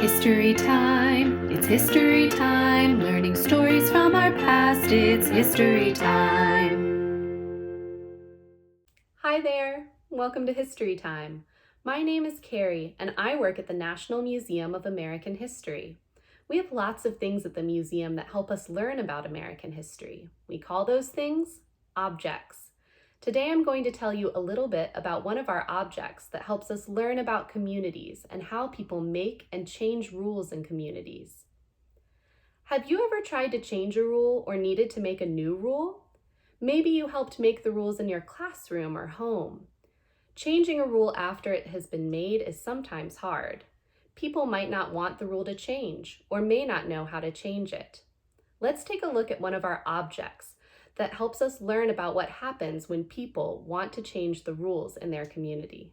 History time, it's history time, learning stories from our past, it's history time. Hi there, welcome to History Time. My name is Carrie and I work at the National Museum of American History. We have lots of things at the museum that help us learn about American history. We call those things objects. Today I'm going to tell you a little bit about one of our objects that helps us learn about communities and how people make and change rules in communities. Have you ever tried to change a rule or needed to make a new rule? Maybe you helped make the rules in your classroom or home. Changing a rule after it has been made is sometimes hard. People might not want the rule to change or may not know how to change it. Let's take a look at one of our objects that helps us learn about what happens when people want to change the rules in their community.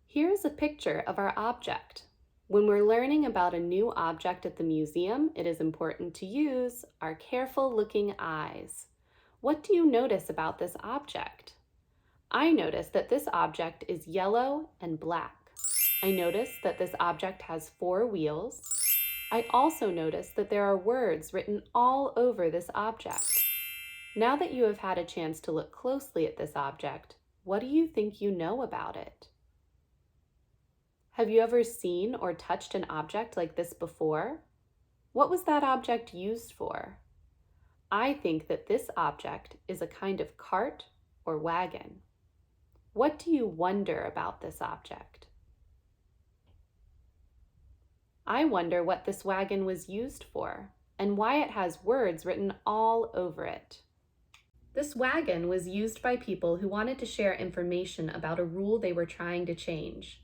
Here's a picture of our object. When we're learning about a new object at the museum, it is important to use our careful looking eyes. What do you notice about this object? I notice that this object is yellow and black. I notice that this object has 4 wheels. I also notice that there are words written all over this object. Now that you have had a chance to look closely at this object, what do you think you know about it? Have you ever seen or touched an object like this before? What was that object used for? I think that this object is a kind of cart or wagon. What do you wonder about this object? I wonder what this wagon was used for and why it has words written all over it. This wagon was used by people who wanted to share information about a rule they were trying to change.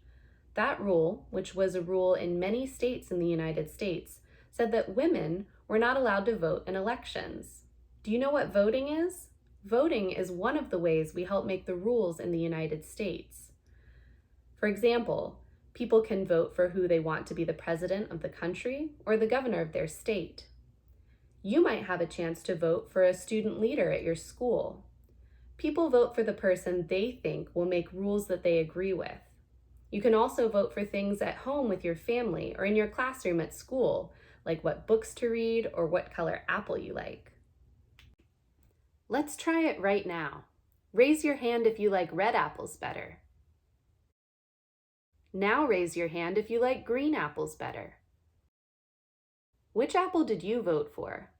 That rule, which was a rule in many states in the United States, said that women were not allowed to vote in elections. Do you know what voting is? Voting is one of the ways we help make the rules in the United States. For example, people can vote for who they want to be the president of the country or the governor of their state. You might have a chance to vote for a student leader at your school. People vote for the person they think will make rules that they agree with. You can also vote for things at home with your family or in your classroom at school, like what books to read or what color apple you like. Let's try it right now. Raise your hand if you like red apples better. Now raise your hand if you like green apples better. Which apple did you vote for?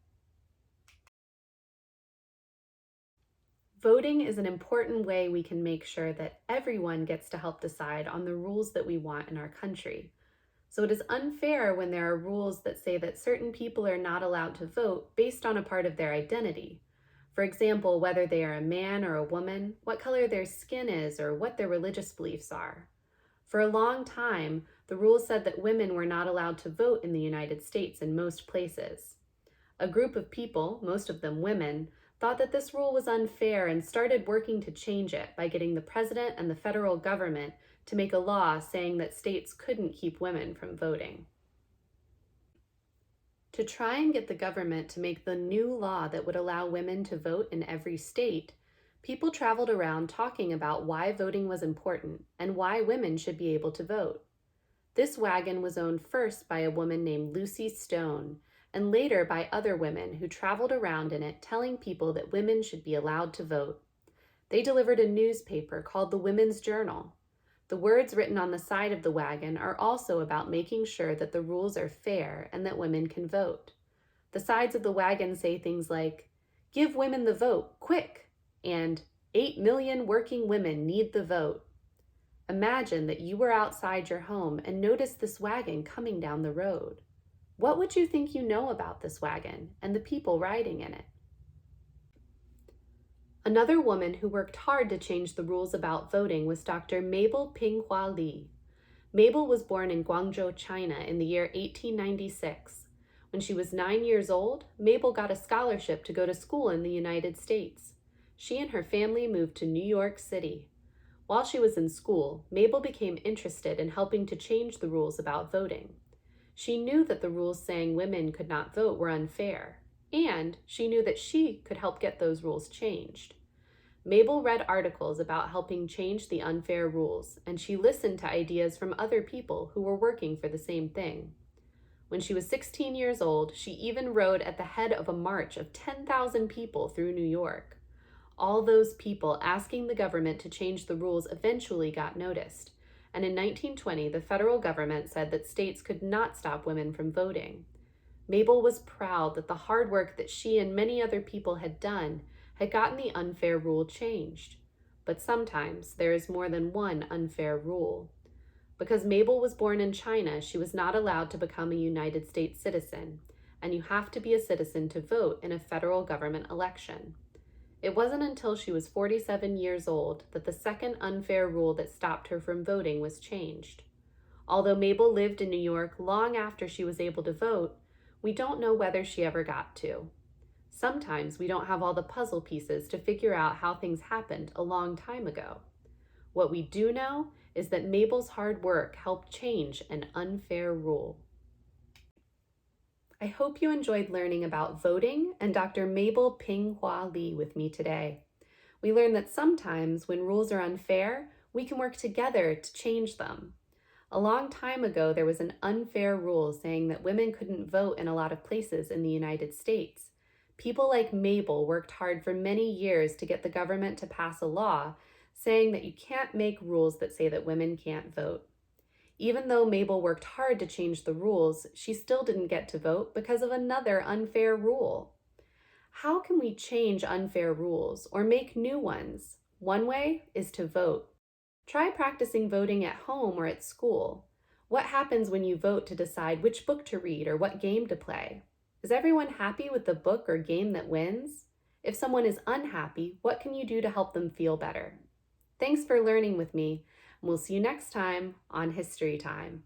Voting is an important way we can make sure that everyone gets to help decide on the rules that we want in our country. So it is unfair when there are rules that say that certain people are not allowed to vote based on a part of their identity. For example, whether they are a man or a woman, what color their skin is, or what their religious beliefs are. For a long time, the rules said that women were not allowed to vote in the United States in most places. A group of people, most of them women, thought that this rule was unfair and started working to change it by getting the president and the federal government to make a law saying that states couldn't keep women from voting. To try and get the government to make the new law that would allow women to vote in every state, people traveled around talking about why voting was important and why women should be able to vote. This wagon was owned first by a woman named Lucy Stone, and later by other women who traveled around in it telling people that women should be allowed to vote. They delivered a newspaper called the Women's Journal. The words written on the side of the wagon are also about making sure that the rules are fair and that women can vote. The sides of the wagon say things like, "Give women the vote, quick!" and 8 million working women need the vote. Imagine that you were outside your home and noticed this wagon coming down the road. What would you think you know about this wagon and the people riding in it? Another woman who worked hard to change the rules about voting was Dr. Mabel Ping-Hua Lee. Mabel was born in Guangzhou, China in the year 1896. When she was 9 years old, Mabel got a scholarship to go to school in the United States. She and her family moved to New York City. While she was in school, Mabel became interested in helping to change the rules about voting. She knew that the rules saying women could not vote were unfair, and she knew that she could help get those rules changed. Mabel read articles about helping change the unfair rules, and she listened to ideas from other people who were working for the same thing. When she was 16 years old, she even rode at the head of a march of 10,000 people through New York. All those people asking the government to change the rules eventually got noticed, and in 1920, the federal government said that states could not stop women from voting. Mabel was proud that the hard work that she and many other people had done had gotten the unfair rule changed. But sometimes there is more than one unfair rule. Because Mabel was born in China, she was not allowed to become a United States citizen, and you have to be a citizen to vote in a federal government election. It wasn't until she was 47 years old that the second unfair rule that stopped her from voting was changed. Although Mabel lived in New York long after she was able to vote, we don't know whether she ever got to. Sometimes we don't have all the puzzle pieces to figure out how things happened a long time ago. What we do know is that Mabel's hard work helped change an unfair rule. I hope you enjoyed learning about voting and Dr. Mabel Ping-Hua Lee with me today. We learned that sometimes when rules are unfair, we can work together to change them. A long time ago, there was an unfair rule saying that women couldn't vote in a lot of places in the United States. People like Mabel worked hard for many years to get the government to pass a law saying that you can't make rules that say that women can't vote. Even though Mabel worked hard to change the rules, she still didn't get to vote because of another unfair rule. How can we change unfair rules or make new ones? One way is to vote. Try practicing voting at home or at school. What happens when you vote to decide which book to read or what game to play? Is everyone happy with the book or game that wins? If someone is unhappy, what can you do to help them feel better? Thanks for learning with me, and we'll see you next time on History Time.